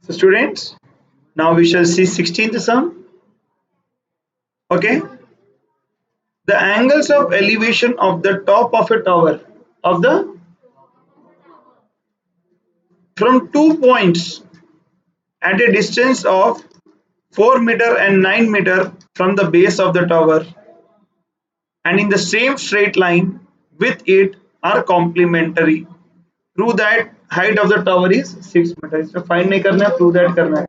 So students, now we shall see 16th sum. Okay, the angles of elevation of the top of a tower of the from 2 points at a distance of 4 meter and 9 meter from the base of the tower and in the same straight line with it are complementary. Prove that height of the tower is 6 meters. तो find नहीं करना है, prove that करना है.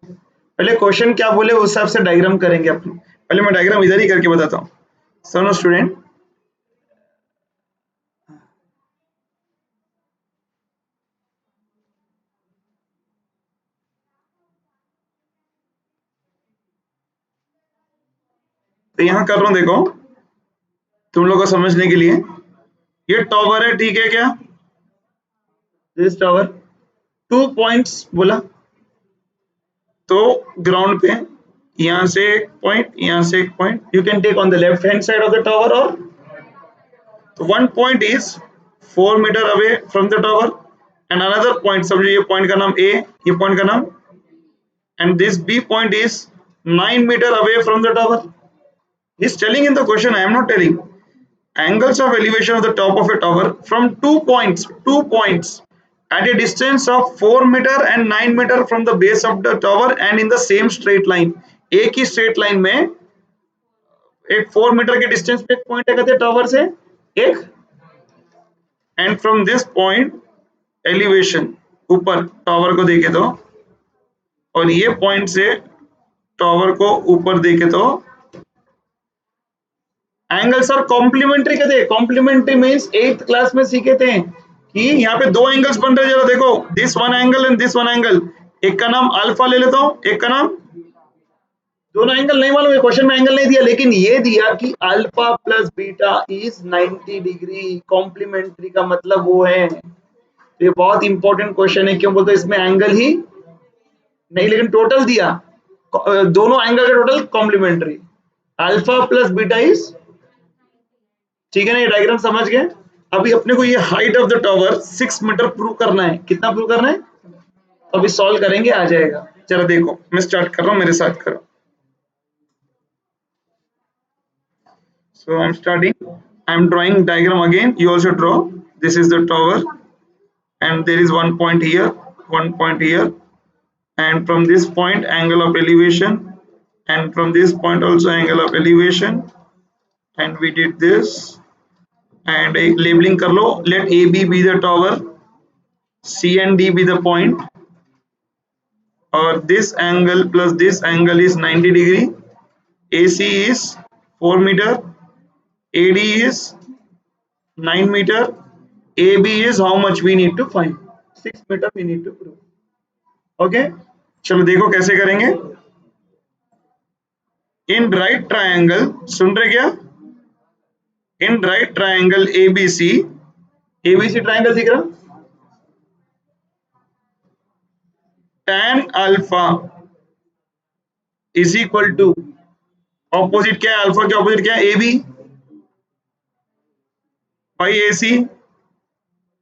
पहले question क्या बोले उस हिसाब से डायग्राम करेंगे अपन. पहले मैं डायग्राम इधर ही करके बताता हूँ. सुनो स्टूडेंट, तो यहाँ कर रहा हूँ, देखो तुम लोग को समझने के लिए. ये टॉवर है, ठीक है क्या? दिस टावर 2 पॉइंट्स बोला, तो ग्राउंड पे यहाँ से एक पॉइंट, यहाँ से एक point. You can take on the left hand side of the tower और तो one point is 4 metre away from the tower and another point, समझो ये पॉइंट का नाम ए, ये पॉइंट का नाम, and this b point is 9 metre away from the tower. He's telling in the question, I am not telling. Angles of elevation of the top of a tower from 2 points at a distance of 4 meter and 9 meter from the base of the tower and in the same straight line. एक ही straight line में एक 4 metre के distance पे एक point है कहते tower से एक, and from this point elevation ऊपर टावर को देखे तो, और ये पॉइंट से टावर को ऊपर देखे तो एंगल्स आर कॉम्प्लीमेंट्री कहते हैं. कॉम्प्लीमेंट्री मींस 8th क्लास में सीखे थे कि यहाँ पे दो एंगल्स बन रहे हैं. जरा देखो, this one angle and this one angle. एक का नाम अल्फा ले लेता हूँ, एक का नाम, दोनों एंगल नहीं मालूम है, क्वेश्चन में एंगल नहीं दिया, लेकिन ये दिया कि alpha plus beta is 90 degree. Complementary का मतलब वो है. ये बहुत इंपॉर्टेंट क्वेश्चन है. क्यों बोलते इसमें एंगल ही नहीं, लेकिन टोटल दिया, दोनों एंगल का total complementary. Alpha plus beta is, ठीक है ना? ये डायग्राम समझ गए. अभी अपने को ये height of the tower 6 metre prove करना है. कितना प्रूव करना है? तो अभी सॉल्व करेंगे, आ जाएगा. चलो देखो, मैं स्टार्ट कर रहा हूँ, मेरे साथ करो. So I'm starting. I'm drawing diagram again. You also draw. This is the tower, and there is one point here, one point here, and from this point angle of elevation, and from this point also angle of elevation, and we did this. And a labeling कर लो. Let AB be the tower, C and D be the point, or this angle plus this angle is 90 degree. AC is 4 meter, AD is 9 meter, AB is how much we need to find? 6 meter we need to prove. Okay, चलो देखो कैसे करेंगे. इन right triangle, सुन रहे क्या? In right triangle ABC, ABC triangle दिख रहा? tan alpha is equal to, opposite क्या है? अल्फा के ऑपोजिट क्या है? AB by AC.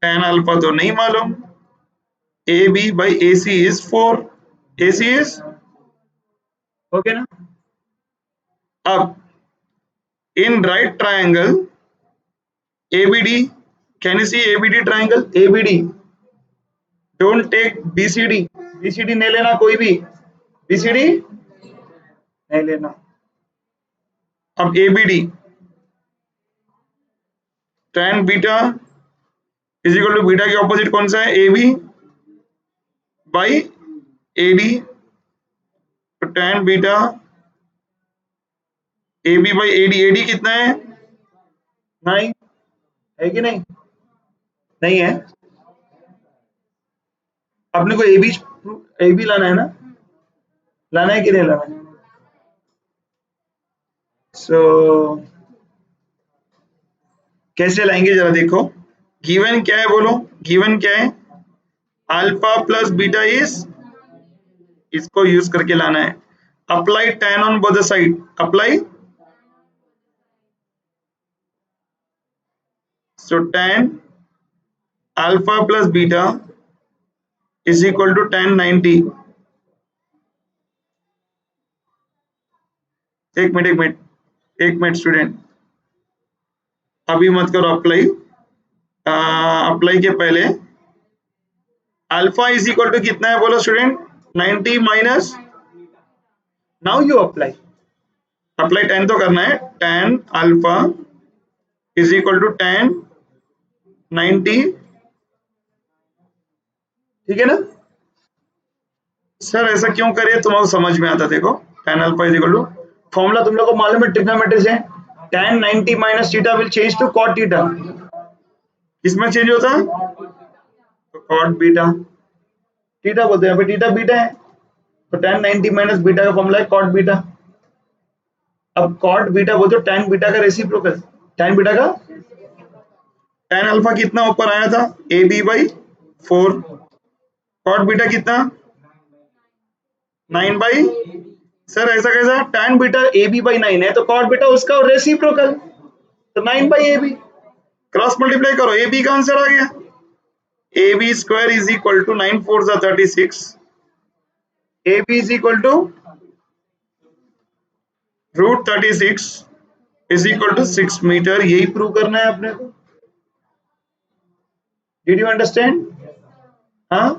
tan alpha तो नहीं मालूम. AB by AC is 4. AC is okay ना? अब in right triangle ABD, can you see ABD triangle? ABD, don't take BCD. BCD नहीं लेना, कोई भी BCD नहीं लेना. अब ABD tan beta is equal to, beta के ऑपोजिट कौन सा है? AB by AD. तो tan beta AB by AD. AD कितना है? 9 है कि नहीं? नहीं है. अपने को AB लाना है ना? लाना है कि नहीं लाना है? सो कैसे लाएंगे जरा देखो. गिवन क्या है बोलो? गिवन क्या है? अल्फा प्लस बीटा इज, इसको यूज करके लाना है. Apply tan on both the side. Apply, so tan alpha plus beta is equal to tan 90. एक मिनट स्टूडेंट, अभी मत करो अप्लाई। अप्लाई के पहले अल्फा इज इक्वल टू कितना है बोलो student? 90 minus, now you apply. Apply 10 तो करना है, 10 अल्फा इज इक्वल टू 10 90, ठीक है ना सर? ऐसा क्यों करिए, तुम्हारा समझ में आता। देखो 10 alpha is equal to, formula तुम लोग को मालूम है ट्रिग्नोमेट्री से, tan 90 minus theta will change to cot theta. किसमें चेंज होता है? तो cot बीटा, थीटा बोलते हैं, थीटा बीटा है, तो tan 90 माइनस बीटा का फॉर्मूला है cot बीटा। अब cot बीटा बोलते हो tan बीटा का रेसिप्रोकल, tan बीटा का, tan अल्फा कितना ऊपर आया था? A B by 4, cot beta कितना? 9 बाई, सर ऐसा कैसा? tan beta A B by 9 है, तो cot बीटा उसका रेसिप्रोकल, तो 9 by A B, cross multiply करो, ए बी का आंसर आ गया। A B square is equal to 9 4 जा 36, A B is equal to root 36 is equal to 6 metre. यही प्रूव करना है अपने को। Did you understand? हाँ